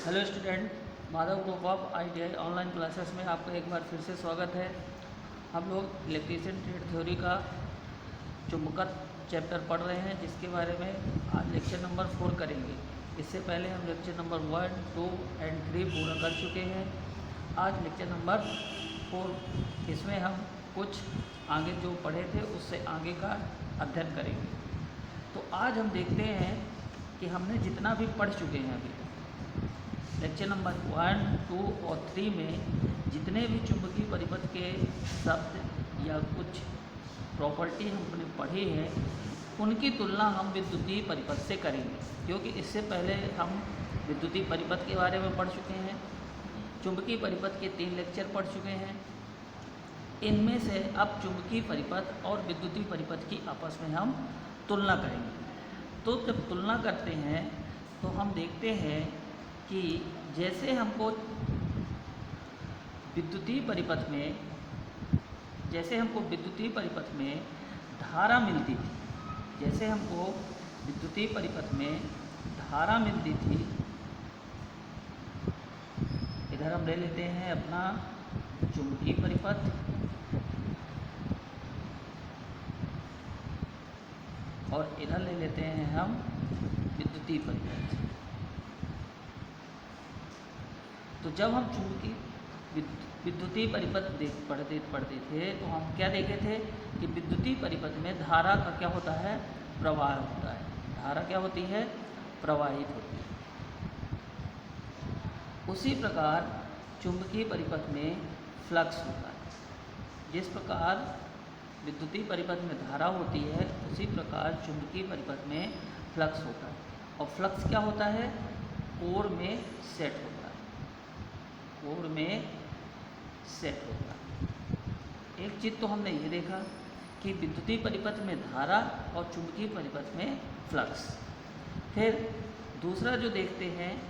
Hello student, Madhav group of ITI online classes में आपका एक बार फिर से स्वागत है। हम लोग इलेक्ट्रीशियन ट्रेड थ्योरी का चुंबकत्व चैप्टर पढ़ रहे हैं, जिसके बारे में आज लेक्चर नंबर 4 करेंगे। इससे पहले हम लेक्चर नंबर 1, 2 एंड 3 पूरा कर चुके हैं। आज लेक्चर नंबर 4, इसमें हम कुछ आगे जो पढ़े थे उससे आगे का अध्ययन करेंगे। तो आज हम देखते हैं कि हमने जितना भी पढ़ चुके हैं अभी लेक्चर नंबर 1, 2 और 3 में जितने भी चुंबकीय परिपथ के शब्द या कुछ प्रॉपर्टी हमने पढ़ी है, उनकी तुलना हम विद्युतीय परिपथ से करेंगे, क्योंकि इससे पहले हम विद्युतीय परिपथ के बारे में पढ़ चुके हैं। चुंबकीय परिपथ के 3 लेक्चर पढ़ चुके हैं। इनमें से अब चुंबकीय परिपथ और विद्युतीय परिपथ की आपस में हम तुलना करेंगे। तो जब तुलना करते हैं तो हम देखते हैं कि जैसे हमको विद्युतीय परिपथ में धारा मिलती थी, इधर हम ले लेते हैं अपना चुंबकीय परिपथ और इधर ले लेते हैं हम विद्युतीय परिपथ। तो जब हम विद्युतीय परिपथ पढ़ते थे तो हम क्या देखे थे कि विद्युतीय परिपथ में धारा का क्या होता है, प्रवाह होता है। धारा क्या होती है, प्रवाहित होती है। उसी प्रकार चुंबकीय परिपथ में फ्लक्स होता है। जिस प्रकार विद्युतीय परिपथ में धारा होती है, उसी प्रकार चुंबकीय परिपथ में फ्लक्स होता है। और फ्लक्स क्या होता है, कोर में सेट होता है। एक चीज़ तो हमने ये देखा कि विद्युतीय परिपथ में धारा और चुंबकीय परिपथ में फ्लक्स। फिर दूसरा जो देखते हैं,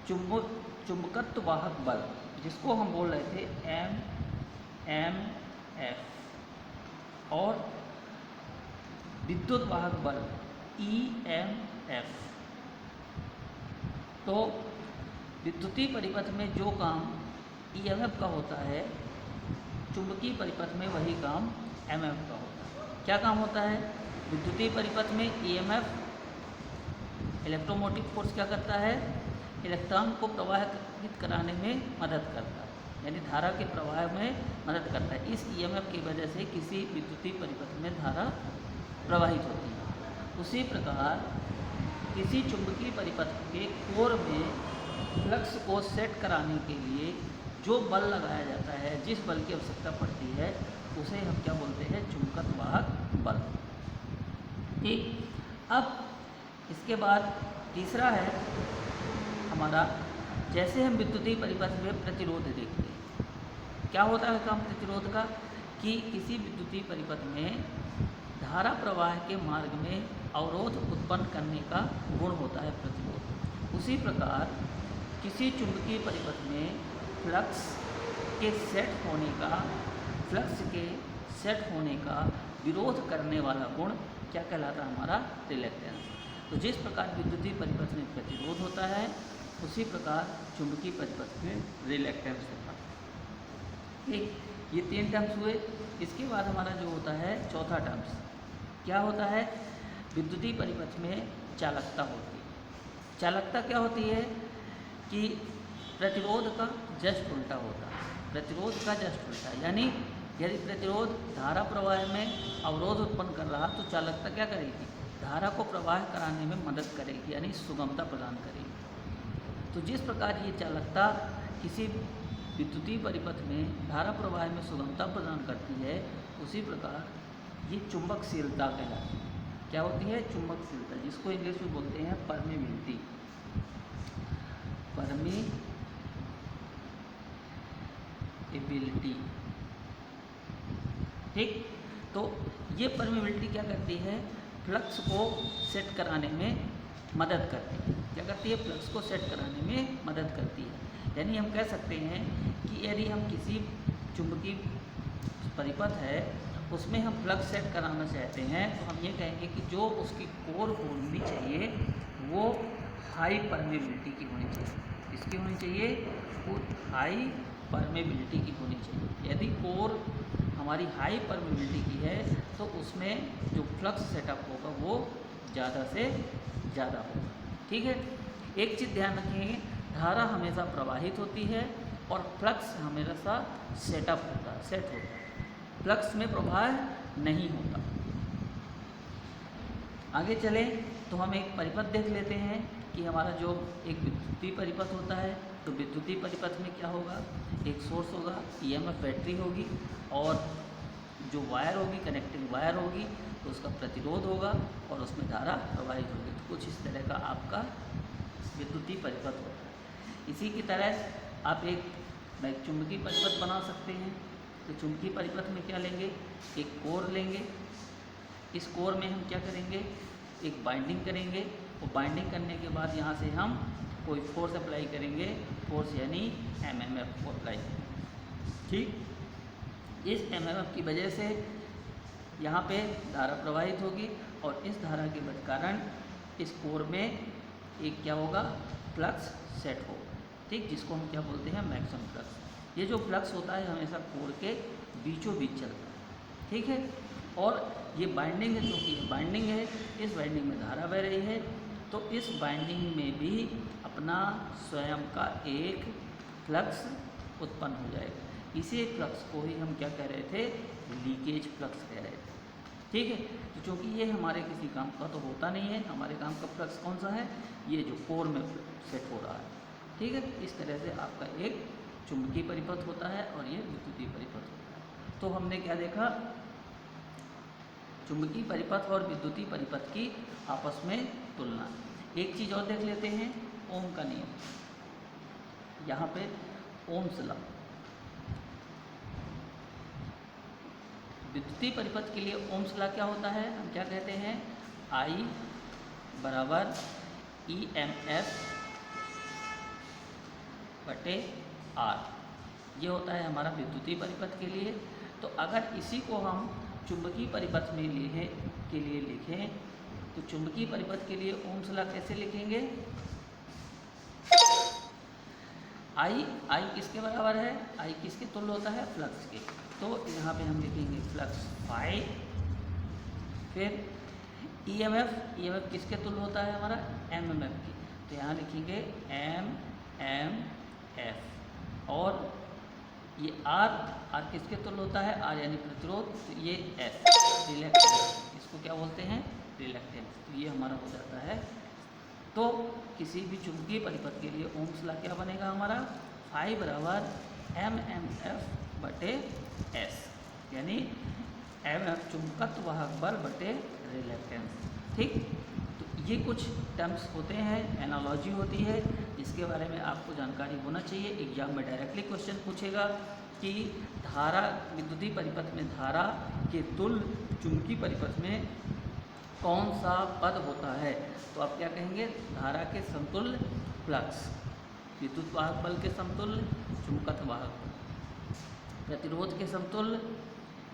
चुंबकत्व वाहक बल, जिसको हम बोल रहे थे MF, और विद्युत वाहक बल EMF। तो विद्युतीय परिपथ में जो काम EMF का होता है, चुंबकीय परिपथ में वही काम MF का होता है। क्या काम होता है, विद्युतीय परिपथ में EMF इलेक्ट्रोमोटिव फोर्स क्या करता है, इलेक्ट्रॉन को प्रवाहित कराने में मदद करता है, यानी धारा के प्रवाह में मदद करता है। इस EMF की वजह से किसी विद्युतीय परिपथ में धारा प्रवाहित होती है। उसी प्रकार किसी चुंबकीय परिपथ के कोर में फ्लक्स को सेट कराने के लिए जो बल लगाया जाता है, जिस बल की आवश्यकता पड़ती है, उसे हम क्या बोलते हैं, चुंबकत्व वाहक बल। ठीक। अब इसके बाद तीसरा है हमारा, जैसे हम विद्युतीय परिपथ में प्रतिरोध देखते हैं। क्या होता है काम प्रतिरोध का, कि किसी विद्युतीय परिपथ में धारा प्रवाह के मार्ग में अवरोध उत्पन्न करने का गुण होता है प्रतिरोध। उसी प्रकार किसी चुंबकीय परिपथ में फ्लक्स के सेट होने का विरोध करने वाला गुण क्या कहलाता है, हमारा रिलेक्टेंस। तो जिस प्रकार विद्युतीय परिपथ में प्रतिरोध होता है, उसी प्रकार चुंबकीय परिपथ में रिलेक्टेंस होता है। ठीक, ये 3 टर्म्स हुए। इसके बाद हमारा जो होता है चौथा टर्म्स क्या होता है, विद्युतीय परिपथ में चालकता होती है। चालकता क्या होती है कि प्रतिरोध का जस्ट उल्टा होता है। यानी यदि प्रतिरोध धारा प्रवाह में अवरोध उत्पन्न कर रहा, तो चालकता क्या करेगी, धारा को प्रवाह कराने में मदद करेगी, यानी सुगमता प्रदान करेगी। तो जिस प्रकार ये चालकता किसी विद्युतीय परिपथ में धारा प्रवाह में सुगमता प्रदान करती है, उसी प्रकार ये चुंबकशीलता कहलाती है। क्या होती है, चुंबकशीलता, जिसको इंग्लिश में बोलते हैं परमेबिलिटी। ठीक। तो ये परमेबिलिटी क्या करती है, फ्लक्स को सेट कराने में मदद करती है। फ्लक्स को सेट कराने में मदद करती है। यानी हम कह सकते हैं कि यदि हम किसी चुंबकीय परिपथ है, उसमें हम फ्लक्स सेट कराना चाहते हैं, तो हम ये कहेंगे कि जो उसकी कोर होनी चाहिए वो हाई परमेबिलिटी की होनी चाहिए। इसकी होनी चाहिए वो हाई परमेबिलिटी की होनी चाहिए। यदि कोर हमारी हाई परमेबिलिटी की है तो उसमें जो फ्लक्स सेटअप होगा वो ज़्यादा से ज़्यादा होगा। ठीक है, एक चीज़ ध्यान रखिए, धारा हमेशा प्रवाहित होती है और फ्लक्स हमेशा सेट होता है, फ्लक्स में प्रवाह नहीं होता। आगे चलें तो हम एक परिपथ देख लेते हैं कि हमारा जो एक विद्युतीय परिपथ होता है, तो विद्युतीय परिपथ में क्या होगा, एक सोर्स होगा, ईएमएफ बैटरी होगी और जो वायर होगी, कनेक्टिंग वायर होगी, तो उसका प्रतिरोध होगा और उसमें धारा प्रवाहित होगी। तो कुछ इस तरह का आपका विद्युतीय परिपथ होता है। इसी की तरह आप एक चुंबकीय परिपथ बना सकते हैं। तो चुंबकीय परिपथ में क्या लेंगे, एक कोर लेंगे। इस कोर में हम क्या करेंगे, एक बाइंडिंग करेंगे और बाइंडिंग करने के बाद यहाँ से हम कोई फोर्स अप्लाई करेंगे, फोर्स यानी एमएमएफ को अप्लाई करेंगे। ठीक, इस एमएमएफ की वजह से यहाँ पे धारा प्रवाहित होगी और इस धारा के कारण इस कोर में एक क्या होगा, फ्लक्स सेट होगा। ठीक, जिसको हम क्या बोलते हैं, मैक्सिमम फ्लक्स। ये जो फ्लक्स होता है हमेशा कोर के बीचों बीच चलता है। ठीक है, और ये बाइंडिंग है, क्योंकि ये बाइंडिंग है, इस बाइंडिंग में धारा बह रही है, तो इस बाइंडिंग में भी अपना स्वयं का एक फ्लक्स उत्पन्न हो जाएगा। इसी फ्लक्स को ही हम क्या कह रहे थे, लीकेज फ्लक्स कह रहे थे। ठीक है, तो चूँकि ये हमारे किसी काम का तो होता नहीं है, हमारे काम का फ्लक्स कौन सा है, ये जो कोर में सेट हो रहा है। ठीक है, इस तरह से आपका एक चुंबकीय परिपथ होता है और ये विद्युतीय परिपथ होता है। तो हमने क्या देखा, चुंबकीय परिपथ और विद्युतीय परिपथ की आपस में तुलना। एक चीज़ और देख लेते हैं, ओम का नियम। यहाँ पे ओम्स लॉ, विद्युतीय परिपथ के लिए ओम्स लॉ क्या होता है, हम क्या कहते हैं, I बराबर EMF बटे R। ये होता है हमारा विद्युतीय परिपथ के लिए। तो अगर इसी को हम चुंबकीय परिपथ में के लिए लिखें, तो चुंबकीय परिपथ के लिए ओम्स लॉ कैसे लिखेंगे, I किसके बराबर है, I किसके तुल्य होता है, फ्लक्स के। तो यहाँ पे हम लिखेंगे फ्लक्स फाई, फिर EMF किसके तुल्य होता है हमारा, MMF की। तो यहाँ लिखेंगे MMF, और ये R किसके तुल्य होता है, R यानी प्रतिरोध, तो ये S रिलैक्टेंस, इसको क्या बोलते हैं, रिलैक्टेंस। तो ये हमारा हो जाता है। तो किसी भी चुंबकीय परिपथ के लिए ओम्स लॉ क्या बनेगा हमारा, फाई बराबर MMF बटे S, यानी MF चुंबकत्व वाहक बल बटे रिलैक्टेंस। ठीक, तो ये कुछ टर्म्स होते हैं, एनालॉजी होती है, जिसके बारे में आपको जानकारी होना चाहिए। एग्जाम में डायरेक्टली क्वेश्चन पूछेगा कि धारा, विद्युतीय परिपथ में धारा के तुल्य चुंबकीय परिपथ में कौन सा पद होता है, तो आप क्या कहेंगे, धारा के समतुल्य फ्लक्स, विद्युत वाहक बल के समतुल्य चुंबकत्व वाहक बल, प्रतिरोध के समतुल्य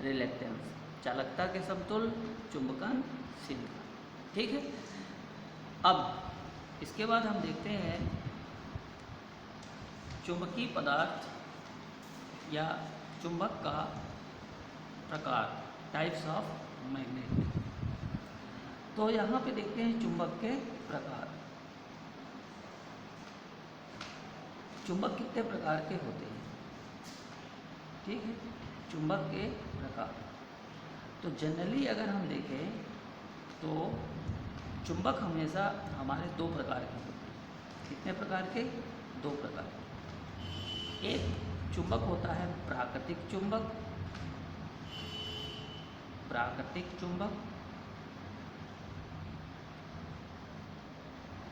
रिलैक्टेंस, चालकता के समतुल्य चुंबकनशीलता। ठीक है, अब इसके बाद हम देखते हैं चुंबकीय पदार्थ या चुंबक का प्रकार, टाइप्स ऑफ मैग्नेट। तो यहाँ पे देखते हैं चुंबक के प्रकार। चुंबक कितने प्रकार के होते हैं, ठीक है, चुंबक के प्रकार। तो जनरली अगर हम देखें तो चुंबक हमेशा हमारे दो प्रकार के होते हैं। कितने प्रकार के, दो प्रकार के। एक चुंबक होता है प्राकृतिक चुंबक, प्राकृतिक चुंबक,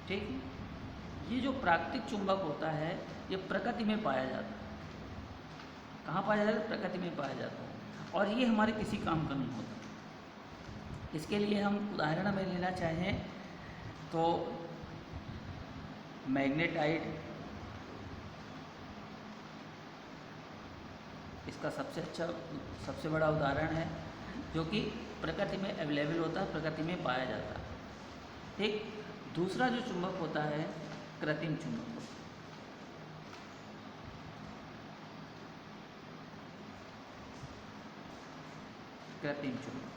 ठीक। ये जो प्राकृतिक चुंबक होता है ये प्रकृति में पाया जाता है। कहाँ पाया जाता है, प्रकृति में पाया जाता है, और ये हमारे किसी काम का नहीं होता। इसके लिए हम उदाहरण में लेना चाहें तो मैग्नेटाइट, इसका सबसे बड़ा उदाहरण है, जो कि प्रकृति में अवेलेबल होता है, प्रकृति में पाया जाता है। ठीक, दूसरा जो चुंबक होता है कृत्रिम चुंबक। कृत्रिम चुंबक,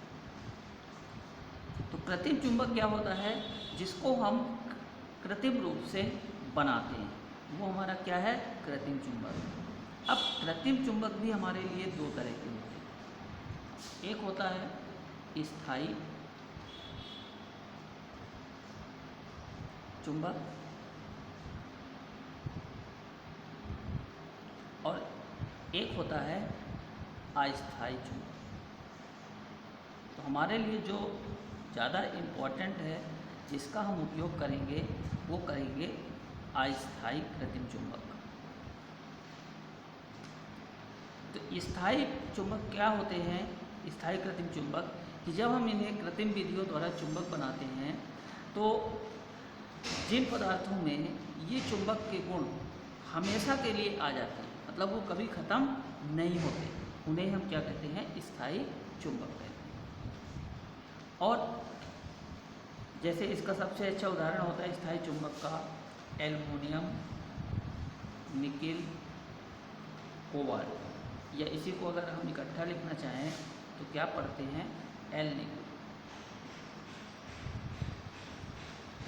तो कृत्रिम चुंबक क्या होता है, जिसको हम कृत्रिम रूप से बनाते हैं, वो हमारा क्या है, कृत्रिम चुंबक। अब कृत्रिम चुंबक भी हमारे लिए दो तरह के होते हैं। एक होता है स्थायी चुंबक और एक होता है अस्थायी चुंबक। तो हमारे लिए जो ज़्यादा इम्पोर्टेंट है, जिसका हम उपयोग करेंगे, वो करेंगे अस्थायी कृत्रिम चुंबक। तो स्थायी चुंबक क्या होते हैं, स्थायी कृत्रिम चुंबक, कि जब हम इन्हें कृत्रिम विधियों द्वारा चुंबक बनाते हैं तो जिन पदार्थों में ये चुंबक के गुण हमेशा के लिए आ जाते हैं, मतलब वो कभी ख़त्म नहीं होते, उन्हें हम क्या कहते हैं, स्थायी चुंबक कहते हैं। और जैसे इसका सबसे अच्छा उदाहरण होता है स्थायी चुंबक का एल्युमिनियम, निकिल, कोबाल्ट, या इसी को अगर हम इकट्ठा लिखना चाहें तो क्या पढ़ते हैं, एल निकिल।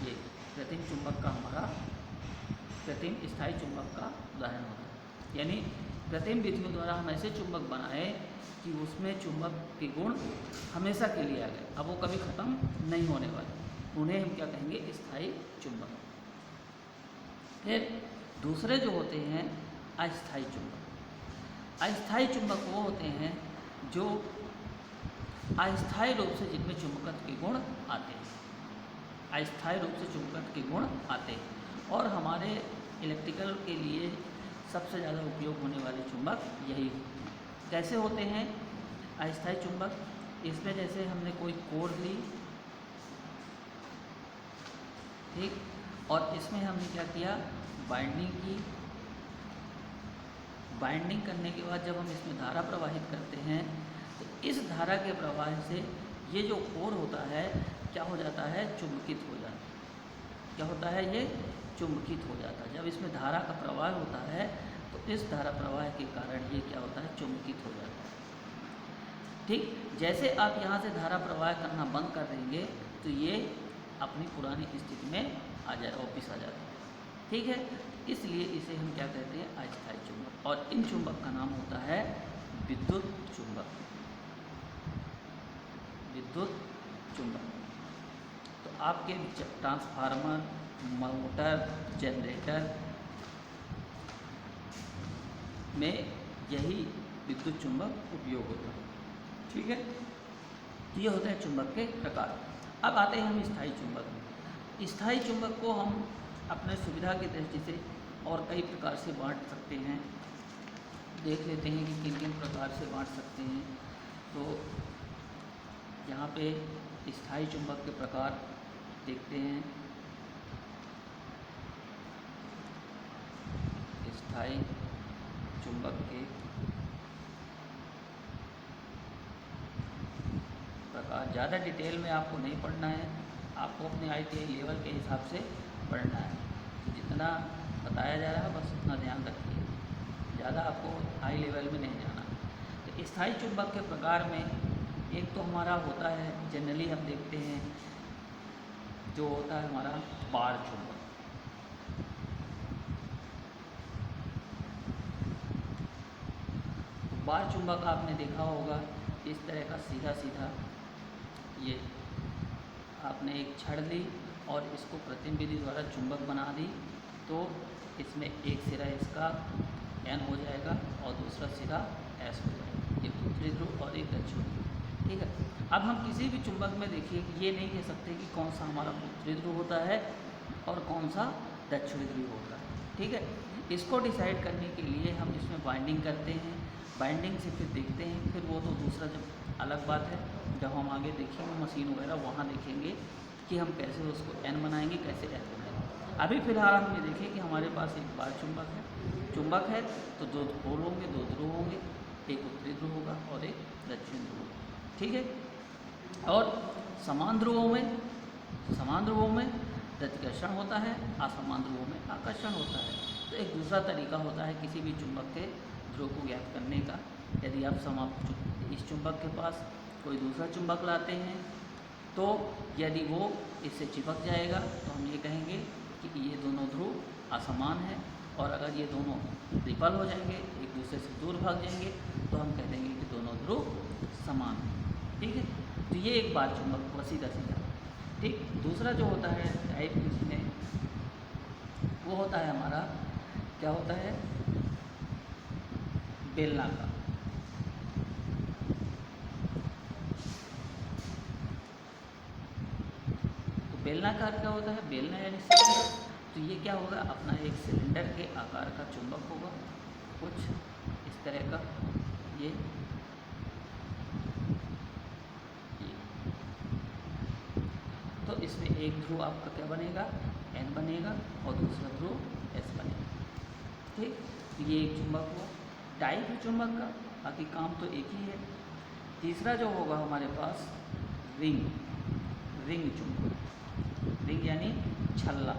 ये कृत्रिम चुंबक का हमारा कृत्रिम स्थायी चुंबक का उदाहरण होता है। यानी कृत्रिम विधियों द्वारा हम ऐसे चुंबक बनाए कि उसमें चुंबक के गुण हमेशा के लिए आ गए, अब वो कभी ख़त्म नहीं होने वाले, उन्हें हम क्या कहेंगे, स्थायी चुंबक। फिर दूसरे जो होते हैं अस्थायी चुंबक। अस्थायी चुंबक वो होते हैं जो अस्थायी रूप से जिनमें चुंबकत्व के गुण आते हैं, अस्थायी रूप से चुंबकत्व के गुण आते हैं। और हमारे इलेक्ट्रिकल के लिए सबसे ज़्यादा उपयोग होने वाले चुंबक यही होते हैं। कैसे होते हैं अस्थायी चुंबक, इसमें जैसे हमने कोई कोर ली, ठीक, और इसमें हमने क्या किया, बाइंडिंग की। बाइंडिंग करने के बाद जब हम इसमें धारा प्रवाहित करते हैं तो इस धारा के प्रवाह से ये जो कोर होता है क्या हो जाता है, चुंबकित हो जाता है। क्या होता है, ये चुंबकित हो जाता है। जब इसमें धारा का प्रवाह होता है तो इस धारा प्रवाह के कारण ये क्या होता है, चुंबकित हो जाता है। ठीक, जैसे आप यहाँ से धारा प्रवाह करना बंद कर देंगे तो ये अपनी पुरानी स्थिति में आ जाए, वापिस आ जाता है। ठीक है, इसलिए इसे हम क्या कहते हैं, अस्थायी चुंबक। और इन चुंबक का नाम होता है विद्युत चुंबक। विद्युत चुंबक। तो आपके ट्रांसफार्मर, मोटर, जनरेटर में यही विद्युत चुंबक उपयोग होता है। ठीक है, ये होते हैं चुंबक के प्रकार। अब आते हैं हम स्थायी चुंबक में। स्थायी चुंबक को हम अपने सुविधा की दृष्टि से और कई प्रकार से बांट सकते हैं। देख लेते हैं कि किन किन प्रकार से बांट सकते हैं। तो यहाँ पे स्थायी चुंबक के प्रकार देखते हैं। स्थायी चुंबक के प्रकार ज़्यादा डिटेल में आपको नहीं पढ़ना है, आपको अपने ITI लेवल के हिसाब से पढ़ना है। जितना बताया जा रहा है बस उतना ध्यान रखिए, ज़्यादा आपको हाई लेवल में नहीं जाना। तो स्थायी चुंबक के प्रकार में एक तो हमारा होता है, जनरली हम देखते हैं जो होता है हमारा बार चुंबक। बार चुंबक आपने देखा होगा, इस तरह का सीधा सीधा, ये आपने एक छड़ ली और इसको कृत्रिम विधि द्वारा चुंबक बना दी, तो इसमें एक सिरा इसका N हो जाएगा और दूसरा सिरा S हो जाएगा। एक उत्तरी ध्रुव और एक दक्षिणी ध्रुव। ठीक है, अब हम किसी भी चुंबक में देखिए कि ये नहीं कह सकते कि कौन सा हमारा उत्तरी ध्रुव होता है और कौन सा दक्षिणी ध्रुव होता है। ठीक है, इसको डिसाइड करने के लिए हम इसमें बाइंडिंग करते हैं, बाइंडिंग से फिर देखते हैं, फिर वो तो दूसरा जब अलग बात है, जब हम आगे देखेंगे मशीन वगैरह वहाँ देखेंगे कि हम कैसे उसको N बनाएंगे, कैसे S बनाएंगे। अभी फ़िलहाल हम ये देखें कि हमारे पास एक बार चुंबक है तो दो पोल होंगे, दो ध्रुव होंगे, एक उत्तरी ध्रुव होगा और एक दक्षिणी ध्रुव होगा। ठीक है, और समान ध्रुवों में प्रतिकर्षण होता है, असमान ध्रुवों में आकर्षण होता है। तो एक दूसरा तरीका होता है किसी भी चुंबक के ध्रुव को ज्ञात करने का। यदि आप इस चुंबक के पास कोई दूसरा चुंबक लाते हैं तो यदि वो इससे चिपक जाएगा तो हम ये कहेंगे कि ये दोनों ध्रुव असमान है, और अगर ये दोनों रिपल हो जाएंगे, एक दूसरे से दूर भाग जाएंगे, तो हम कह देंगे कि दोनों ध्रुव समान हैं। ठीक है, तो ये एक बार चुंबक हुआ सीधा सीधा। ठीक, दूसरा जो होता है टाइप इसमें, वो होता है हमारा, क्या होता है, बेलनाकार। तो बेलनाकार क्या होता है, बेलना यानी सिलेंडर। तो ये क्या होगा, अपना एक सिलेंडर के आकार का चुंबक होगा, कुछ इस तरह का। ये तो इसमें एक ध्रुव आपका क्या बनेगा, N बनेगा, और दूसरा ध्रुव S बनेगा। ठीक, तो ये एक चुंबक हुआ, टाइप है चुंबक का, बाकी काम तो एक ही है। तीसरा जो होगा हमारे पास रिंग, रिंग चुंबक, रिंग यानी छल्ला।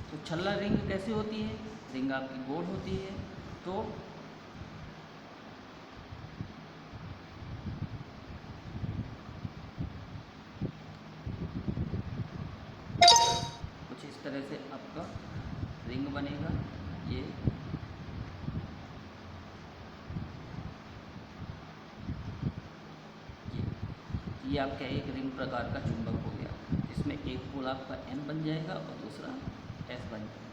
तो छल्ला रिंग कैसी होती है, रिंग आपकी गोल होती है, तो कुछ इस तरह से आपका रिंग बनेगा। ये आपका एक रिंग प्रकार का चुंबक हो गया, जिसमें एक पोल आपका N बन जाएगा और दूसरा S बन जाएगा।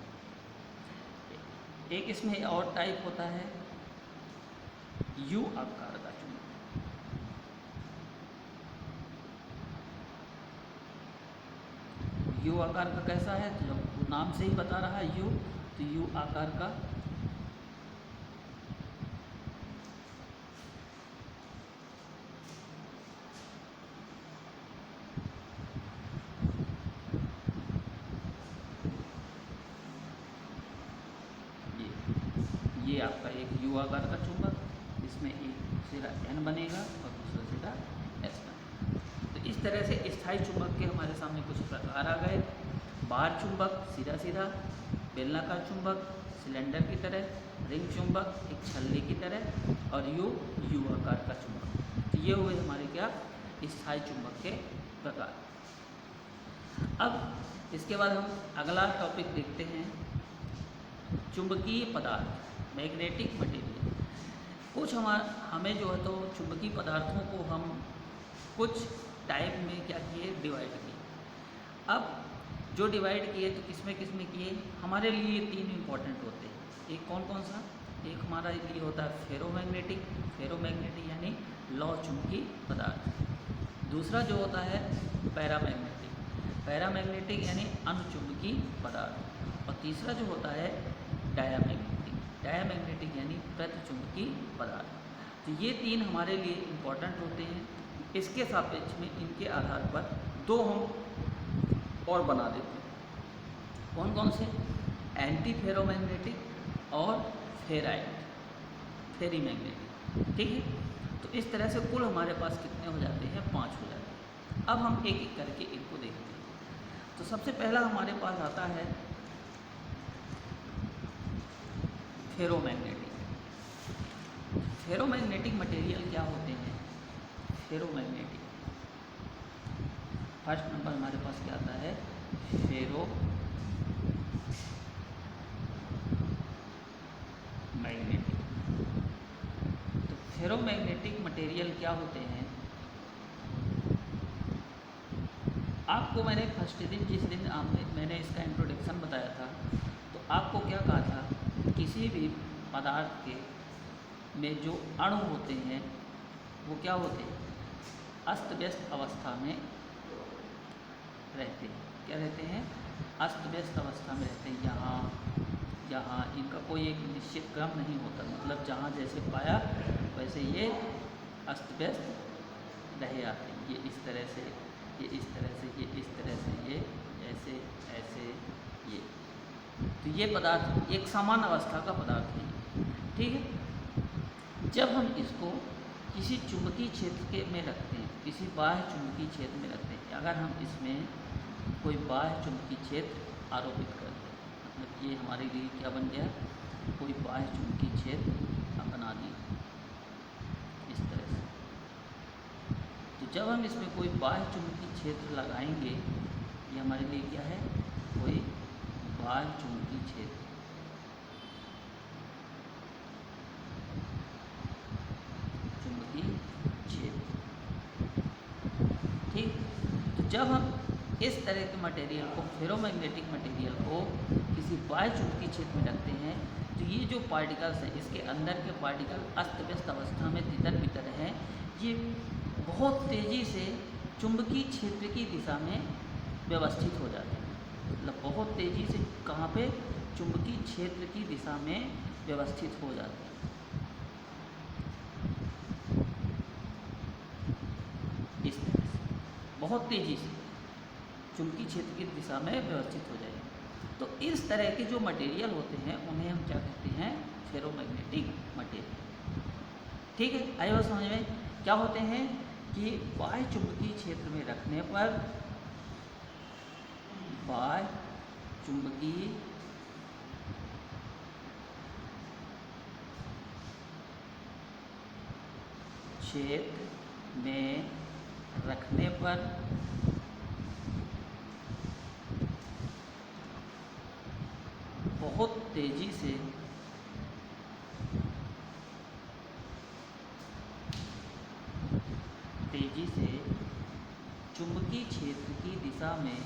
एक इसमें और टाइप होता है U आकार का चुंबक। U आकार का कैसा है, तो जब नाम से ही बता रहा है U, तो U आकार का ये आपका एक U आकार का चुंबक, इसमें एक सिरा N बनेगा और दूसरा सिरा S बनेगा। तो इस तरह से स्थायी चुंबक के हमारे सामने कुछ प्रकार आ गए। बार चुंबक सीधा सीधा, बेलनाकार चुंबक सिलेंडर की तरह, रिंग चुंबक एक छल्ले की तरह, और U आकार का चुंबक। तो ये हुए हमारे क्या, स्थायी चुंबक के प्रकार। अब इसके बाद हम अगला टॉपिक देखते हैं, चुंबकीय पदार्थ, मैग्नेटिक मटेरियल। कुछ हमें जो है तो चुंबकीय पदार्थों को हम कुछ टाइप में क्या किए, डिवाइड किए। अब जो डिवाइड किए तो किस में किए, हमारे लिए ये तीन इम्पॉर्टेंट होते हैं। एक कौन कौन सा, एक हमारा लिए होता है फेरोमैग्नेटिक, फेरोमैग्नेटिक यानी लौह चुंबकीय पदार्थ। दूसरा जो होता है पैरामैग्नेटिक, पैरामैग्नेटिक यानी अनुचुंबकीय पदार्थ। और तीसरा जो होता है डायामैग्नेटिक, डायामैग्नेटिक यानी प्रतिचुंबकीय पदार्थ। तो ये तीन हमारे लिए इम्पॉर्टेंट होते हैं। इसके सापेक्ष में इनके आधार पर दो हम और बना देते हैं। कौन कौन से, एंटी फेरोमैग्नेटिक और फेरीमैग्नेटिक। ठीक है, तो इस तरह से कुल हमारे पास कितने हो जाते हैं, 5 हो जाते हैं। अब हम एक एक करके इनको देखते हैं। तो सबसे पहला हमारे पास आता है फेरोमैग्नेटिक। फेरोमैग्नेटिक मटेरियल क्या होते हैं, फेरोमैग्नेटिक, फर्स्ट नंबर हमारे पास क्या आता है, फेरोमैग्नेटिक। तो फेरोमैग्नेटिक मटेरियल क्या होते हैं, आपको मैंने फर्स्ट दिन जिस दिन मैंने इसका इंट्रोडक्शन बताया था, तो आपको क्या कहा था, किसी भी पदार्थ के में जो अणु होते हैं वो क्या होते हैं, अस्त व्यस्त अवस्था में रहते हैं। क्या रहते हैं, अस्त व्यस्त अवस्था में रहते हैं। यहाँ इनका कोई एक निश्चित क्रम नहीं होता, मतलब जहाँ जैसे पाया वैसे ये अस्त व्यस्त रहे आते हैं। ये इस तरह से, ये इस तरह से, ये इस तरह से, ये ऐसे ऐसे, ये। तो ये पदार्थ एक समान अवस्था का पदार्थ है। ठीक है, जब हम इसको किसी चुंबकीय क्षेत्र के में रखते हैं, किसी बाह्य चुंबकीय क्षेत्र में रखते हैं, अगर हम इसमें कोई बाह्य चुंबकीय क्षेत्र आरोपित करते हैं, मतलब ये हमारे लिए क्या बन गया, कोई बाह्य चुंबकीय क्षेत्र बना दिया इस तरह से। तो जब हम इसमें कोई बाह्य चुंबकीय क्षेत्र लगाएंगे, ये हमारे लिए क्या है, कोई बाह्य चुंबकीय क्षेत्र। ठीक, तो जब हम इस तरह के मटेरियल को, फेरोमैग्नेटिक मटेरियल को किसी बाह्य चुंबकीय क्षेत्र में रखते हैं, तो ये जो पार्टिकल्स हैं, इसके अंदर के पार्टिकल अस्त व्यस्त अवस्था में तितर बितर हैं, ये बहुत तेज़ी से चुंबकीय क्षेत्र की दिशा में व्यवस्थित हो जाते हैं। मतलब बहुत तेज़ी से कहाँ पे, चुंबकीय क्षेत्र की दिशा में व्यवस्थित हो जाते हैं। इस तरह से बहुत तेज़ी से चुंबकीय क्षेत्र की दिशा में व्यवस्थित हो जाएंगे। तो इस तरह के जो मटेरियल होते हैं उन्हें हम क्या कहते हैं, फेरोमैग्नेटिक मटेरियल। ठीक है, आई बात समझ में। क्या होते हैं कि बाह्य चुंबकीय क्षेत्र में रखने पर बाह्य चुंबकीय क्षेत्र में रखने पर बहुत तेज़ी से चुंबकीय क्षेत्र की दिशा में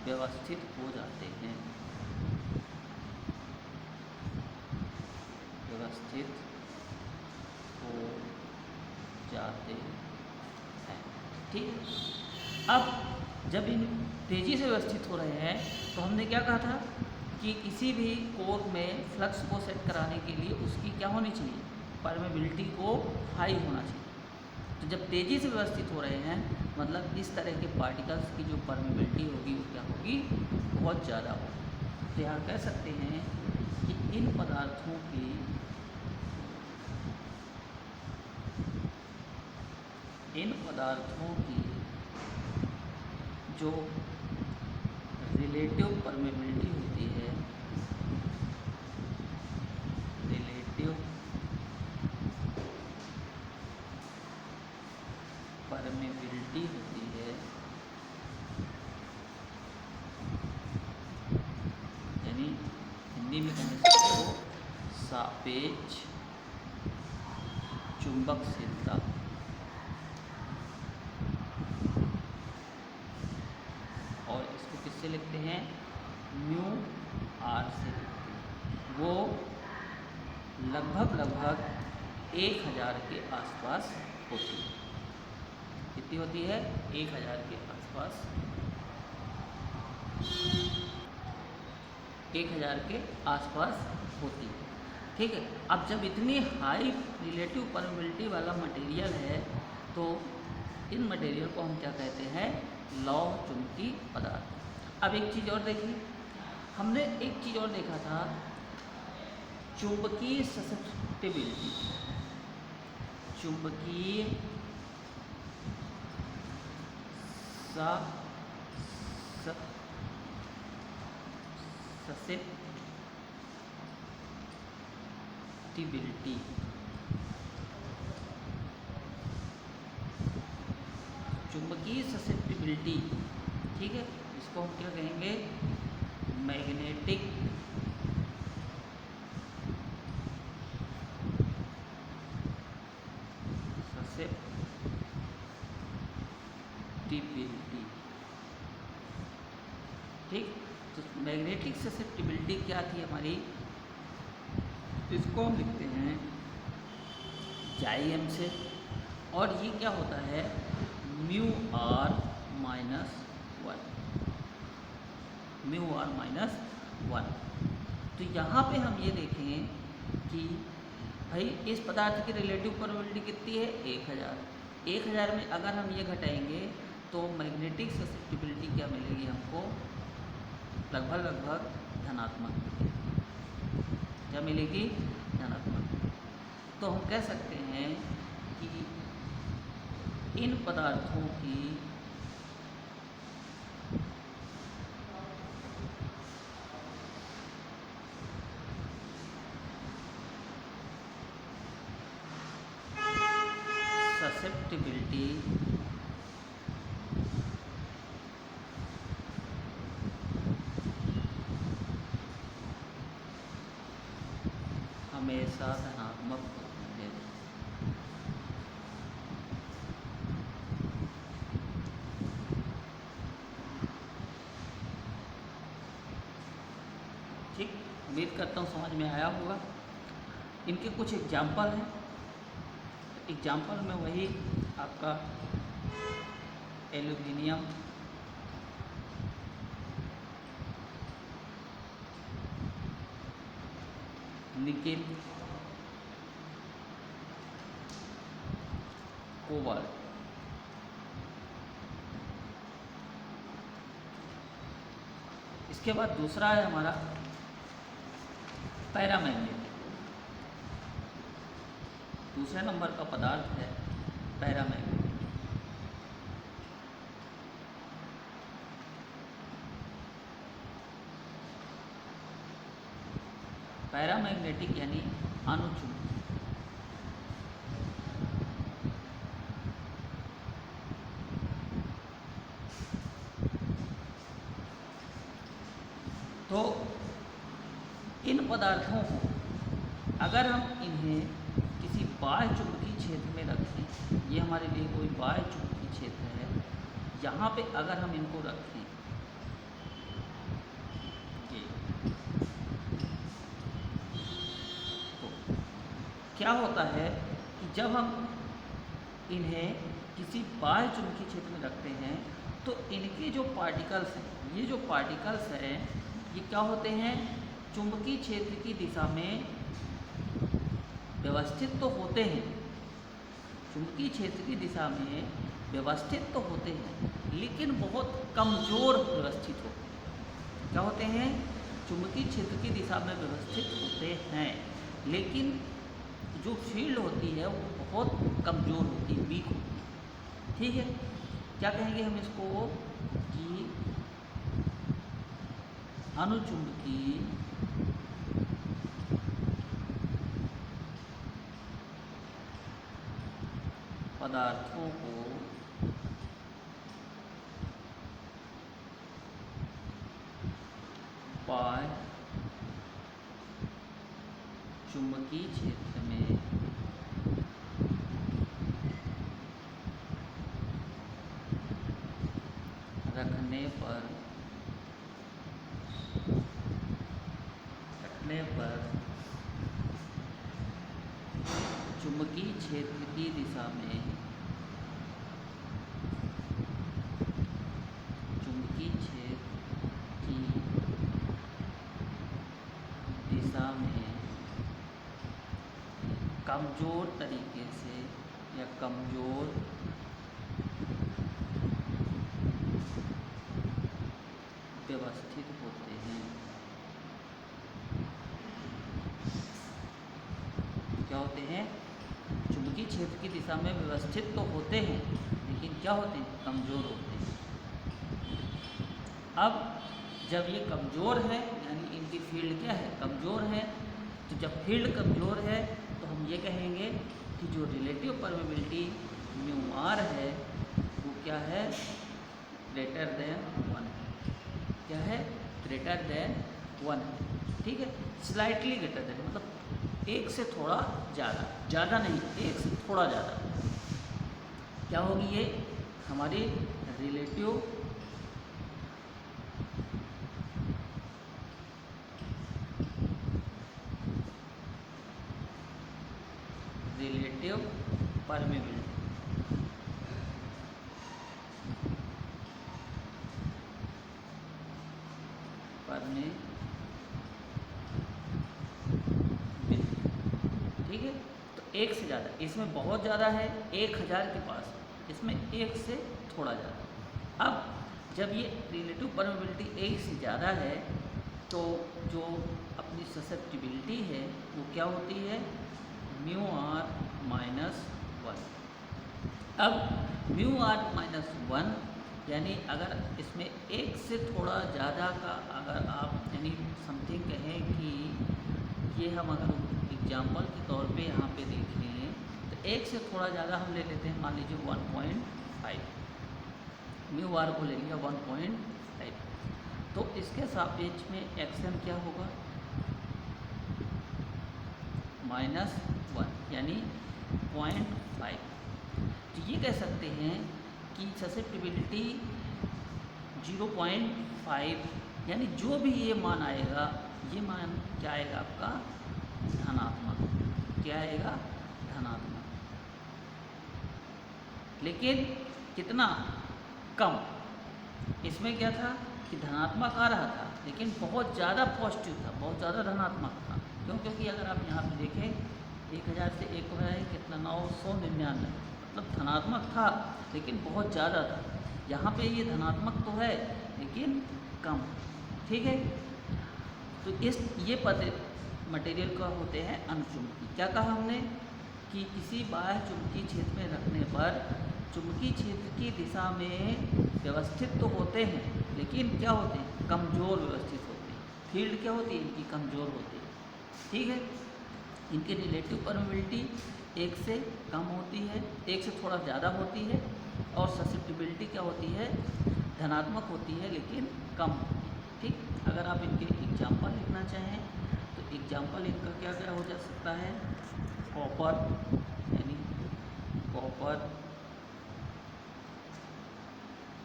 व्यवस्थित हो जाते हैं, व्यवस्थित हो जाते हैं। ठीक है, अब जब इन तेज़ी से व्यवस्थित हो रहे हैं तो हमने क्या कहा था कि किसी भी कोर में फ्लक्स को सेट कराने के लिए उसकी क्या होनी चाहिए, परमेबिलिटी को हाई होना चाहिए। तो जब तेज़ी से व्यवस्थित हो रहे हैं मतलब इस तरह के पार्टिकल्स की जो परमेबिलिटी होगी वो क्या होगी, बहुत ज़्यादा होगी। तो यहाँ कह सकते हैं कि इन पदार्थों की जो रिलेटिव परमेबिलिटी होती है, रिलेटिव परमेबिलिटी होती है, यानी हिंदी में कह सकते हो सापेक्ष चुंबकशीलता। और इसको किससे लिखते हैं, म्यू आर से लिखते हैं। वो लगभग 1000 के आसपास होती है। कितनी होती है, 1000 के आसपास, 1000 के आसपास होती है। ठीक है, अब जब इतनी हाई रिलेटिव परमेबिलिटी वाला मटेरियल है तो इन मटेरियल को हम क्या कहते हैं, लौह चुंबकीय पदार्थ। अब एक चीज़ और देखिए, हमने एक चीज़ और देखा था, चुंबकीय ससेप्टिबिलिटी, चुंबकीय ससेप्टिबिलिटी। चुंबकीय ससेप्टिबिलिटी, ठीक है, इसको हम क्या कहेंगे, मैग्नेटिक ससेप्टिबिलिटी। ठीक, तो मैग्नेटिक ससेप्टिबिलिटी क्या थी हमारी, इसको हम लिखते हैं जाइएम से, और ये क्या होता है, mu R minus 1, mu R minus 1। तो यहाँ पे हम ये देखें कि भाई इस पदार्थ की रिलेटिव परमेबिलिटी कितनी है, 1000। 1000 में अगर हम ये घटाएंगे तो मैग्नेटिक ससेप्टिबिलिटी क्या मिलेगी हमको, लगभग धनात्मक मिलेगी। क्या मिलेगी? धनात्मक। तो हम कह सकते हैं कि इन पदार्थों की ससेप्टिबिलिटी हमेशा धनात्मक होती है। ठीक, उम्मीद करता हूँ समझ में आया होगा। इनके कुछ एग्जाम्पल हैं। एग्जाम्पल में वही आपका एल्यूमिनियम, निकेल, कोबाल्ट। इसके बाद दूसरा है हमारा पैरामैग्नेट। दूसरे नंबर का पदार्थ है पैरामैग्नेट। पैरामैग्नेटिक यानी अनुचुंबकीय। तो इन पदार्थों को अगर हम इन्हें किसी बाह्य चुंबकीय क्षेत्र में रखें, ये हमारे लिए कोई बाह्य चुंबकीय क्षेत्र है, यहाँ पे अगर हम इनको रखें, ये तो क्या होता है कि जब हम इन्हें किसी बाह्य चुंबकीय क्षेत्र में रखते हैं तो इनके जो पार्टिकल्स हैं, ये जो पार्टिकल्स हैं, ये क्या होते हैं, चुंबकीय क्षेत्र की दिशा में व्यवस्थित तो होते हैं, चुंबकीय क्षेत्र की दिशा में व्यवस्थित तो होते हैं, लेकिन बहुत कमज़ोर व्यवस्थित होते हैं। क्या होते हैं? चुंबकीय क्षेत्र की दिशा में व्यवस्थित होते हैं, लेकिन जो फील्ड होती है वो बहुत कमज़ोर होती है, वीक होती है। ठीक है, क्या कहेंगे हम इसको कि अनुचुंबकीय पदार्थों को बाह्य चुंबकीय क्षेत्र में रखने पर चुंबकीय क्षेत्र की दिशा में कमज़ोर तरीके से या कमज़ोर व्यवस्थित होते हैं। क्या होते हैं? चुंबकीय क्षेत्र की दिशा में व्यवस्थित तो होते हैं, लेकिन क्या होते हैं? कमज़ोर होते हैं। अब जब ये कमज़ोर है, यानी इनकी फील्ड क्या है? कमज़ोर है। तो जब फील्ड कमज़ोर है तो हम ये कहेंगे कि जो रिलेटिव परमेबिलिटी म्यू आर है वो क्या है? ग्रेटर देन 1 है। क्या है? ग्रेटर देन 1 है। ठीक है, स्लाइटली ग्रेटर देन मतलब एक से थोड़ा ज़्यादा, ज़्यादा नहीं, एक से थोड़ा ज़्यादा। क्या होगी ये? हमारी रिलेटिव परमेबिलिटी। ठीक है, तो एक से ज़्यादा, इसमें बहुत ज़्यादा है 1000 के पास, इसमें एक से थोड़ा ज़्यादा। अब जब ये रिलेटिव परमेबिलिटी एक से ज़्यादा है तो जो अपनी ससेप्टिबिलिटी है वो क्या होती है, म्यू आर माइनस वन। अब म्यू आर माइनस वन यानी अगर इसमें एक से थोड़ा ज़्यादा का अगर आप यानी समथिंग कहें कि ये हम अगर एग्जाम्पल के तौर पे यहाँ पे देखें तो एक से थोड़ा ज़्यादा हम ले लेते हैं, मान लीजिए 1.5, म्यू आर को ले लिया 1.5, तो इसके सापेक्ष में एक्सएम क्या होगा, -1 यानी 0.5। तो ये कह सकते हैं कि ससेप्टिबिलिटी 0.5 यानी जो भी ये मान आएगा, ये मान क्या आएगा आपका, धनात्मक। क्या आएगा, धनात्मक। लेकिन कितना कम, इसमें क्या था कि धनात्मक आ रहा था लेकिन बहुत ज़्यादा पॉजिटिव था, बहुत ज़्यादा धनात्मक था। क्यों, क्योंकि अगर आप यहाँ पे देखें 1000 से 1 हो जाए कितना, 999, मतलब धनात्मक था लेकिन बहुत ज़्यादा था। यहाँ पे ये धनात्मक तो है लेकिन कम, ठीक है। तो इस ये मटेरियल का होते हैं अनुचुंबकीय। क्या कहा हमने कि किसी बाह्य चुंबकीय क्षेत्र में रखने पर चुंबकीय क्षेत्र की दिशा में व्यवस्थित तो होते हैं लेकिन क्या होते हैं, कमज़ोर व्यवस्थित होते हैं। फील्ड क्या होती है इनकी, कमज़ोर होती है, ठीक है। इनकी रिलेटिव परमेबिलिटी एक से कम होती है, एक से थोड़ा ज़्यादा होती है, और ससेप्टिबिलिटी क्या होती है, धनात्मक होती है लेकिन कम होती है, ठीक। अगर आप इनके एग्जाम्पल लिखना चाहें तो एग्जाम्पल इनका क्या क्या हो जा सकता है, कॉपर यानी कॉपर,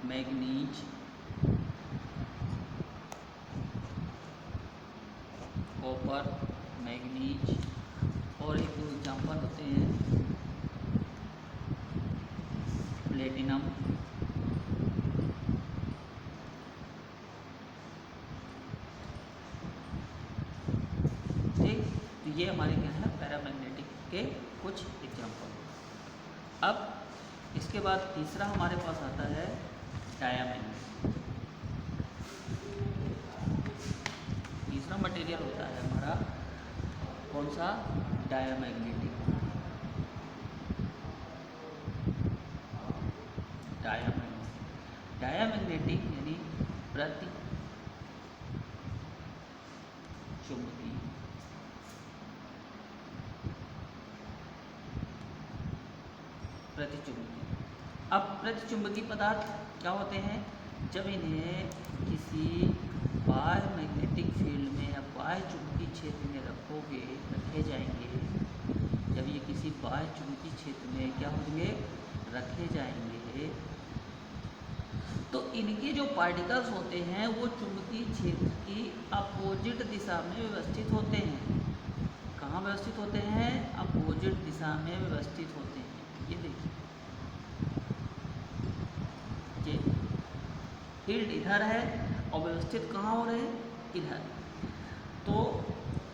मैग्नीज, कॉपर, मैग्नीज, और एक दो एग्जाम्पल होते हैं प्लेटिनम, ठीक। तो ये हमारे क्या है, पैरामैग्नेटिक के कुछ एग्जाम्पल। अब इसके बाद तीसरा हमारे पास आता है डायामैग्नेट। तीसरा मटेरियल होता है हमारा कौन सा, डायामैग्नेटिक। डायामैग्नेटिक यानी प्रति चुंबकीय। प्रतिचुंबकीय। अब प्रतिचुंबकीय पदार्थ क्या होते हैं, जब इन्हें किसी बाह्य मैग्नेटिक फील्ड में या बाह्य चुंबकीय क्षेत्र में रखे जाएंगे, जब ये किसी बाह्य चुंबकीय क्षेत्र में क्या होंगे, रखे जाएंगे, तो इनके जो पार्टिकल्स होते हैं वो चुंबकीय क्षेत्र की अपोजिट दिशा में व्यवस्थित होते हैं। कहाँ व्यवस्थित होते हैं, अपोजिट दिशा में व्यवस्थित होते हैं। ये देखिए, ये फील्ड इधर है और व्यवस्थित कहाँ हो रहे हैं, इधर। तो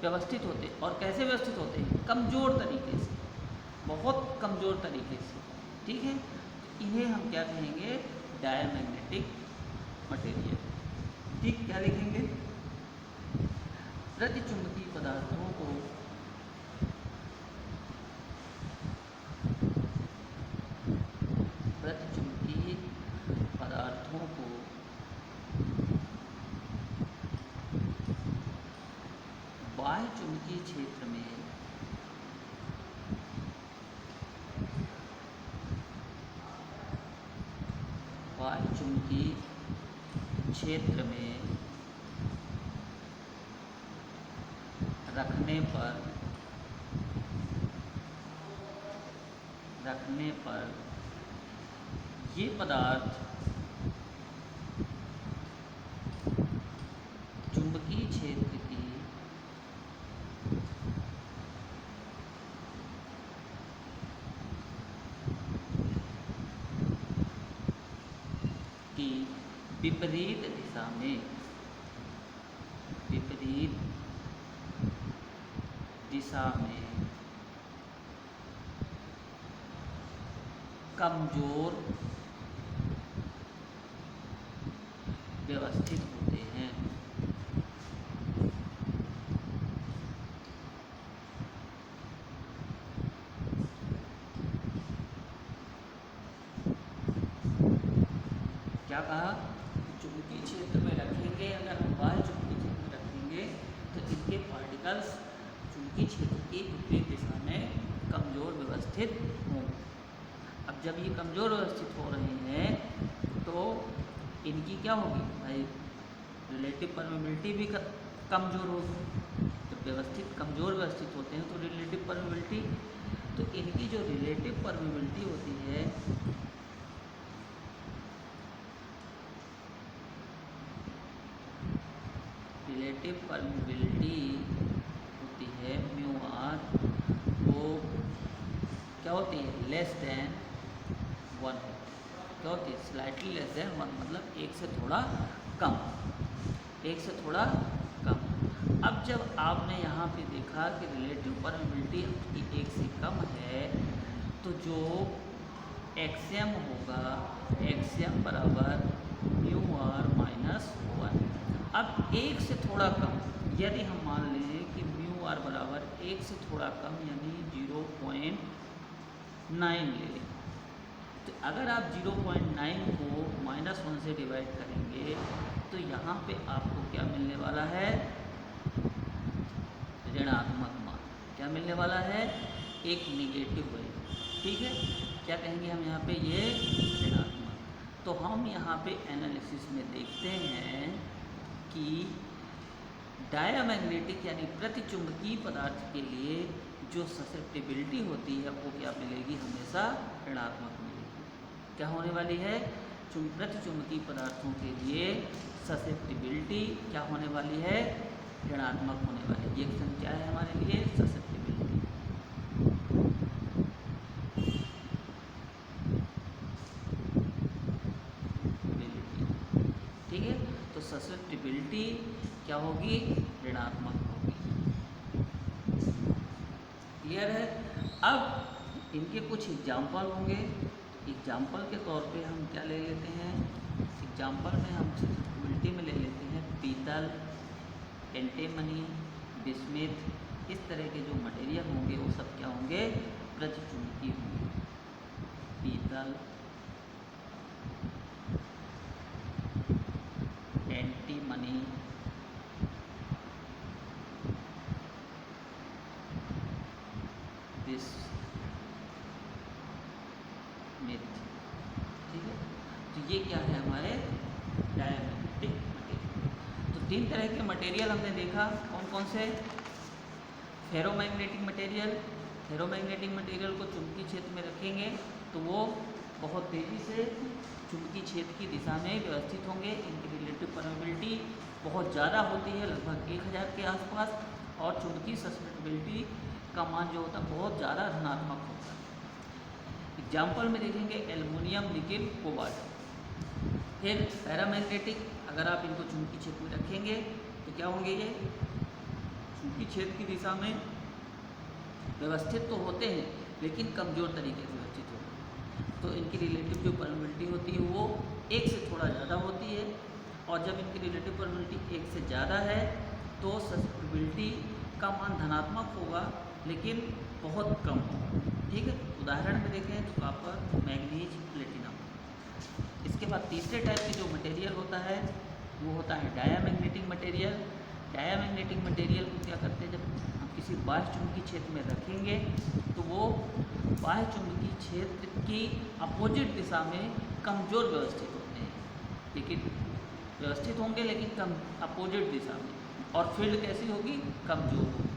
व्यवस्थित होते, और कैसे व्यवस्थित होते हैं, कमज़ोर तरीके से, बहुत कमज़ोर तरीके से, ठीक है। इन्हें हम क्या कहेंगे, डायामैग्नेटिक मटेरियल, ठीक। क्या लिखेंगे, प्रतिचुंबकीय पदार्थों को बाह्य चुंबकीय क्षेत्र में रखने पर ये पदार्थ चुंबकीय क्षेत्र की विपरीत दिशा में कमजोर व्यवस्थित होते हैं। क्या कहा? चुंबकीय क्षेत्र में रखेंगे, अगर हम बाह्य चुंबकीय क्षेत्र में रखेंगे तो इनके पार्टिकल्स चुंबकीय क्षेत्र की विपरीत दिशा में कमज़ोर व्यवस्थित होंगे। अब जब ये कमज़ोर व्यवस्थित हो रहे हैं तो इनकी क्या होगी भाई, रिलेटिव परमेबिलिटी भी कमज़ोर होगी। जब व्यवस्थित कमज़ोर व्यवस्थित होते हैं तो रिलेटिव परमेबिलिटी, तो इनकी जो रिलेटिव परमेबिलिटी होती है रिलेटिव परमेबिलिटी होती है म्यू आर, वो क्या होती है, लेस देन 1। क्या होती है, स्लाइटली लेस देन 1, मतलब एक से थोड़ा कम, एक से थोड़ा कम। अब जब आपने यहाँ पे देखा कि रिलेटिव परमेबिलिटी आपकी एक से कम है तो जो एक्सएम होगा, एक्सएम बराबर म्यू आर माइनस 1। अब एक से थोड़ा कम, यदि हम मान लें कि म्यू आर बराबर एक से थोड़ा कम यानी 0.9 ले लें, तो अगर आप 0.9 को -1 से डिवाइड करेंगे तो यहाँ पे आपको क्या मिलने वाला है, ऋणात्मक मान। क्या मिलने वाला है, एक निगेटिव वैल्यू। ठीक है, क्या कहेंगे हम यहाँ पे, ये ऋणात्मक। तो हम यहाँ पे एनालिसिस में देखते हैं कि डायामैग्नेटिक यानी प्रतिचुंबकीय पदार्थ के लिए जो ससेप्टिबिलिटी होती है वो क्या मिलेगी, हमेशा ऋणात्मक मिलेगी। क्या होने वाली है, प्रतिचुंबकीय पदार्थों के लिए ससेप्टिबिलिटी क्या होने वाली है, ऋणात्मक होने वाली है। ये संख्या है हमारे लिए ससेप्टिबिलिटी। ठीक है, तो ससेप्टिबिलिटी क्या होगी, ऋणात्मक होगी। क्लियर है? अब इनके कुछ एग्जाम्पल होंगे। एग्जाम्पल के तौर पे हम क्या ले लेते हैं, एग्जाम्पल में हम ससेप्टिबिलिटी में ले लेते हैं पीतल, एंटीमनी, बिस्मिथ, इस तरह के जो मटेरियल होंगे वो सब क्या होंगे, प्रतिचुंबकीय होंगे। पीतल, एंटीमनी, बिस्मिथ। ठीक है, तो ये क्या है हमारे डायमैग्नेटिक मटेरियल। तो 3 तरह के मटेरियल हमने देखा, कौन कौन से, फेरोमैग्नेटिक मटेरियल। फेरोमैग्नेटिक मटेरियल को चुंबकीय क्षेत्र में रखेंगे तो वो बहुत तेज़ी से चुंबकीय क्षेत्र की दिशा में व्यवस्थित होंगे। इनकी रिलेटिव परमेबिलिटी बहुत ज़्यादा होती है, लगभग 1000 के आसपास, और चुंबकीय ससेप्टिबिलिटी का मान जो होता है बहुत ज़्यादा ऋणात्मक होता है। एग्जाम्पल में देखेंगे एल्युमिनियम, निकेल, कोबाल्ट। फिर पैरामैग्नेटिक, अगर आप इनको चुंबकीय क्षेत्र में रखेंगे तो क्या होंगे, ये चुंबकीय क्षेत्र की दिशा में व्यवस्थित तो होते हैं लेकिन कमज़ोर तरीके से व्यवस्थित होते हैं। तो इनकी रिलेटिव जो परमेबिलिटी होती है वो एक से थोड़ा ज़्यादा होती है, और जब इनकी रिलेटिव परमेबिलिटी एक से ज़्यादा है तो ससेप्टिबिलिटी का मान धनात्मक होगा लेकिन बहुत कम होगा। ठीक है, उदाहरण में देखें तो कॉपर, मैग्नीज, प्लेटिनम। इसके बाद तीसरे टाइप की जो मटेरियल होता है वो होता है डायामैग्नेटिक मटेरियल। डायामैग्नेटिक मटेरियल को क्या करते हैं, जब हम किसी बाह्य चुंबकीय क्षेत्र में रखेंगे तो वो बाह्य चुंबकीय क्षेत्र की अपोजिट दिशा में कमज़ोर व्यवस्थित होते हैं, लेकिन व्यवस्थित होंगे लेकिन कम अपोजिट दिशा में, और फील्ड कैसी होगी, कमज़ोर होगी।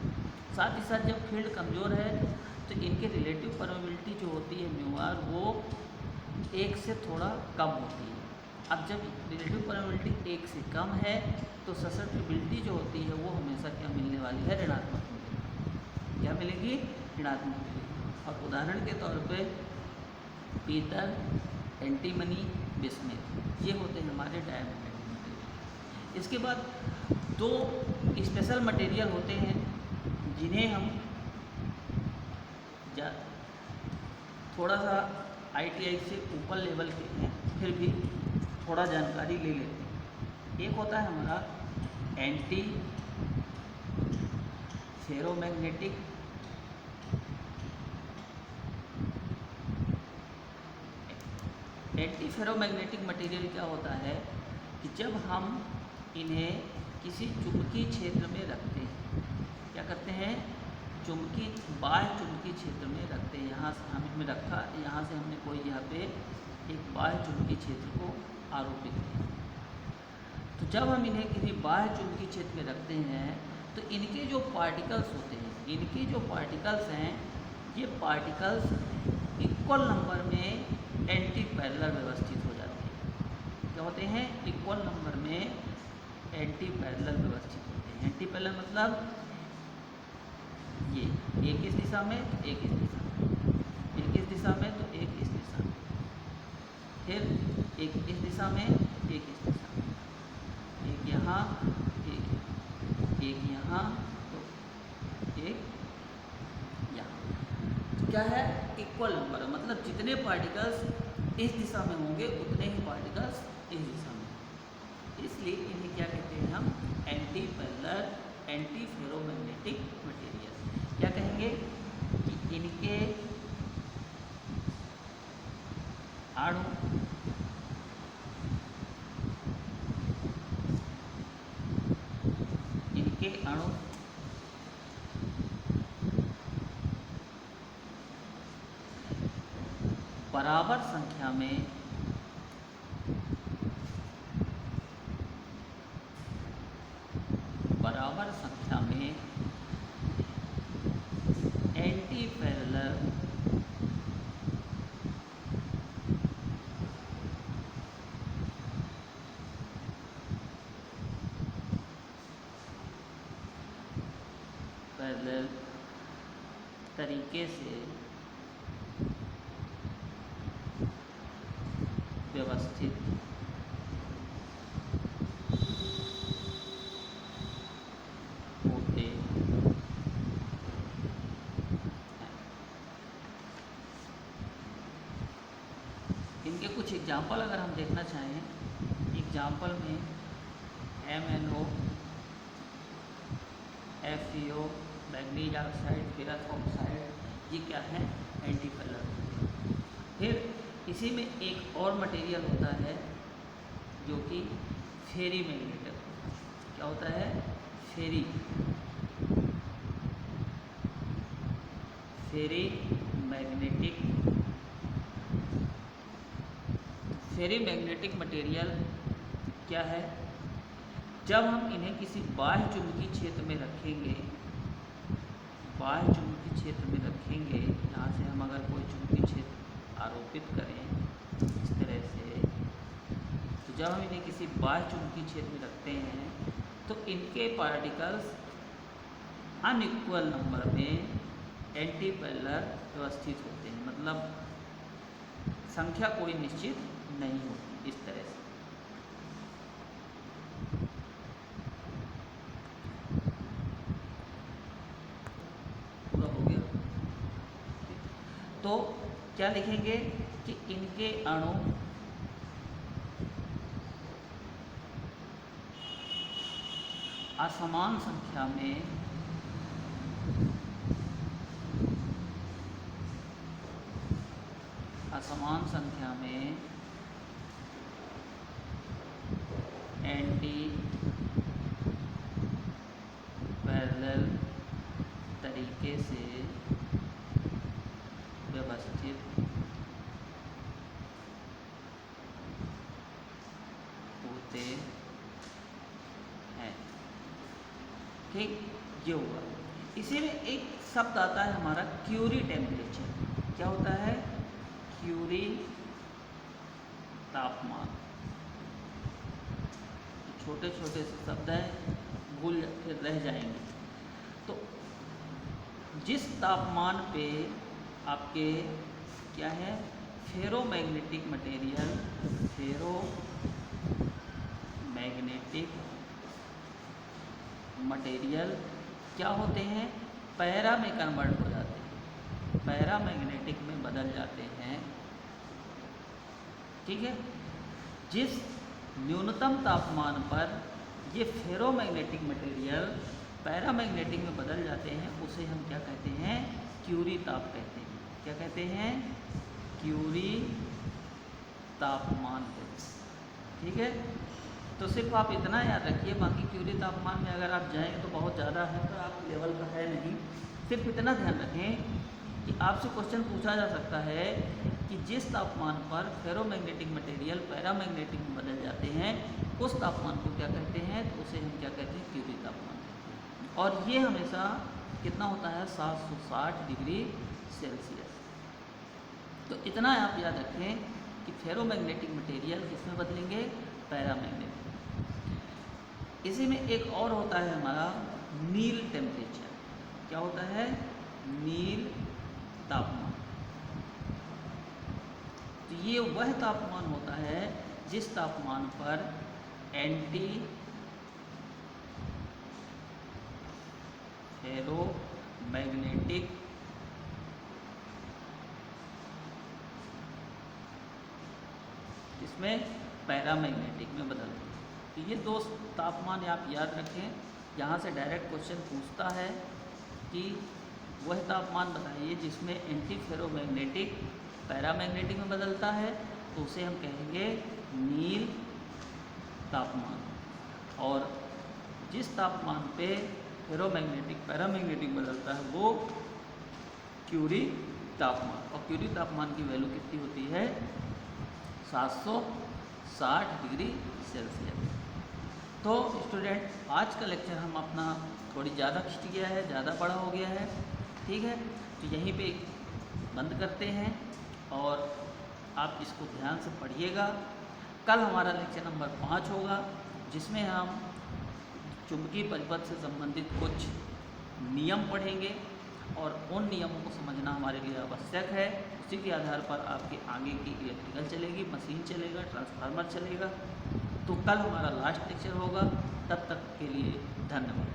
साथ ही साथ जब फील्ड कमज़ोर है तो इनके रिलेटिव परमेबिलिटी जो होती है म्यू आर, वो एक से थोड़ा कम होती है। अब जब रिलेटिव परमेबिलिटी एक से कम है तो ससेप्टिबिलिटी जो होती है वो हमेशा क्या मिलने वाली है, ऋणात्मक मिलेगी। क्या मिलेगी, ऋणात्मक मिलेगी। और उदाहरण के तौर पे पीतल, एंटीमनी, बिस्मिथ, ये होते हैं हमारे डायमैग्नेटिक मटेरियल। इसके बाद 2 स्पेशल मटेरियल होते हैं जिन्हें हम थोड़ा सा ITI से ऊपर लेवल के हैं, फिर भी थोड़ा जानकारी ले लेते हैं। एक होता है हमारा anti ferromagnetic anti ferromagnetic material क्या होता है कि जब हम इन्हें किसी चुंबकीय क्षेत्र में रखते हैं, क्या करते हैं, चुंबकीय बाह्य चुंबकीय क्षेत्र में रखते हैं। यहाँ से हम इनमें रखा, यहाँ से हमने कोई यहाँ पे एक बाह्य चुंबकीय क्षेत्र को आरोपित किया। तो जब हम इन्हें किसी बाह्य चुंबकीय क्षेत्र में रखते हैं तो इनके जो पार्टिकल्स होते हैं, इनके जो पार्टिकल्स हैं, ये पार्टिकल्स इक्वल नंबर में एंटी पैरेलल व्यवस्थित हो जाते हैं। क्या होते हैं, इक्वल नंबर में एंटी पैरेलल व्यवस्थित होते हैं। एंटी पैरेलल मतलब ये एक इस दिशा में तो एक इस दिशा में, एक इस दिशा में तो एक इस दिशा में, फिर एक इस दिशा में एक इस दिशा में, एक यहाँ एक यहाँ तो एक यहाँ। क्या है, इक्वल नंबर, मतलब जितने पार्टिकल्स इस दिशा में होंगे उतने ही पार्टिकल्स इस दिशा में। इसलिए इन्हें क्या कहते हैं हम, anti parallel anti ferromagnetic material. क्या कहेंगे कि इनके अणु बराबर संख्या में एंटी पैरेलल तरीके से व्यवस्थित होते हैं। इनके कुछ एग्जाम्पल अगर हम देखना चाहें, एग्जाम्पल में MnO, FeO, manganese oxide, ferrous oxide, ये क्या है, एंटी पैरेलल। फिर इसी में एक और मटेरियल होता है जो कि फेरी मैग्नेटिक। क्या होता है, फेरी मैग्नेटिक। फेरी मैग्नेटिक मटेरियल क्या है, जब हम इन्हें किसी बाह्य चुंबकीय क्षेत्र में रखेंगे, बाह्य चुंबकीय क्षेत्र में रखेंगे, यहाँ से हम अगर कोई चुंबकीय क्षेत्र आरोपित करें इस तरह से, तो जब हम इन्हें किसी बाह्य चुंबकीय क्षेत्र में रखते हैं तो इनके पार्टिकल्स अनइक्वल नंबर में एंटी पैरेलल व्यवस्थित होते हैं, मतलब संख्या कोई निश्चित नहीं होती। इस तरह से पूरा हो गया। तो क्या लिखेंगे कि इनके अणु असमान संख्या में एंटी पैरेलल तरीके से व्यवस्थित होते हैं। ठीक, ये हुआ। इसी में एक शब्द आता है हमारा क्यूरी टेम्परेचर। क्या होता है, क्यूरी तापमान। छोटे छोटे से शब्द हैं, भूल फिर रह जाएंगे। तो जिस तापमान पे आपके क्या है, फेरोमैग्नेटिक मटेरियल क्या होते हैं, पैरा में कन्वर्ट हो जाते हैं, पैरामैग्नेटिक में बदल जाते हैं। ठीक है, जिस न्यूनतम तापमान पर ये फेरोमैग्नेटिक मटेरियल पैरामैग्नेटिक में बदल जाते हैं, उसे हम क्या कहते हैं? क्यूरी ताप कहते हैं। क्या कहते हैं? क्यूरी तापमान पे। ठीक है, तो सिर्फ आप इतना याद रखिए, बाकी क्यूरी तापमान में अगर आप जाएंगे तो बहुत ज़्यादा है, तो आप लेवल का है नहीं। सिर्फ इतना ध्यान रखें कि आपसे क्वेश्चन पूछा जा सकता है कि जिस तापमान पर फेरोमैग्नेटिक मटेरियल पैरामैग्नेटिक में बदल जाते हैं, उस तापमान को क्या कहते हैं? तो उसे हम क्या कहते हैं? क्यूरी तापमान कहते हैं। और ये हमेशा कितना होता है? 760 डिग्री सेल्सियस। तो इतना आप याद रखें कि फेरोमैग्नेटिक मटेरियल किसमें बदलेंगे? पैरामैग्नेटिक। इसी में एक और होता है हमारा नील टेम्परेचर। क्या होता है? नील तापमान। तो ये वह तापमान होता है जिस तापमान पर एंटी फेरोमैग्नेटिक इसमें पैरामैग्नेटिक में बदलते हैं। तो ये दो तापमान आप याद रखें। यहाँ से डायरेक्ट क्वेश्चन पूछता है कि वह तापमान बताइए जिसमें एंटी फेरोमैग्नेटिक पैरामैग्नेटिक में बदलता है, तो उसे हम कहेंगे नील तापमान। और जिस तापमान पे फेरोमैग्नेटिक पैरामैग्नेटिक बदलता है वो क्यूरी तापमान। और क्यूरी तापमान की वैल्यू कितनी होती है? 760 डिग्री सेल्सियस। तो स्टूडेंट, आज का लेक्चर हम अपना थोड़ी ज़्यादा खिंच गया है, ज़्यादा बड़ा हो गया है। ठीक है, तो यहीं पे बंद करते हैं और आप इसको ध्यान से पढ़िएगा। कल हमारा लेक्चर नंबर 5 होगा, जिसमें हम चुंबकीय परिपथ से संबंधित कुछ नियम पढ़ेंगे और उन नियमों को समझना हमारे लिए आवश्यक है। उसी के आधार पर आपके आगे की इलेक्ट्रिकल चलेगी, मशीन चलेगा, ट्रांसफार्मर चलेगा। तो कल हमारा लास्ट लेक्चर होगा। तब तक के लिए धन्यवाद।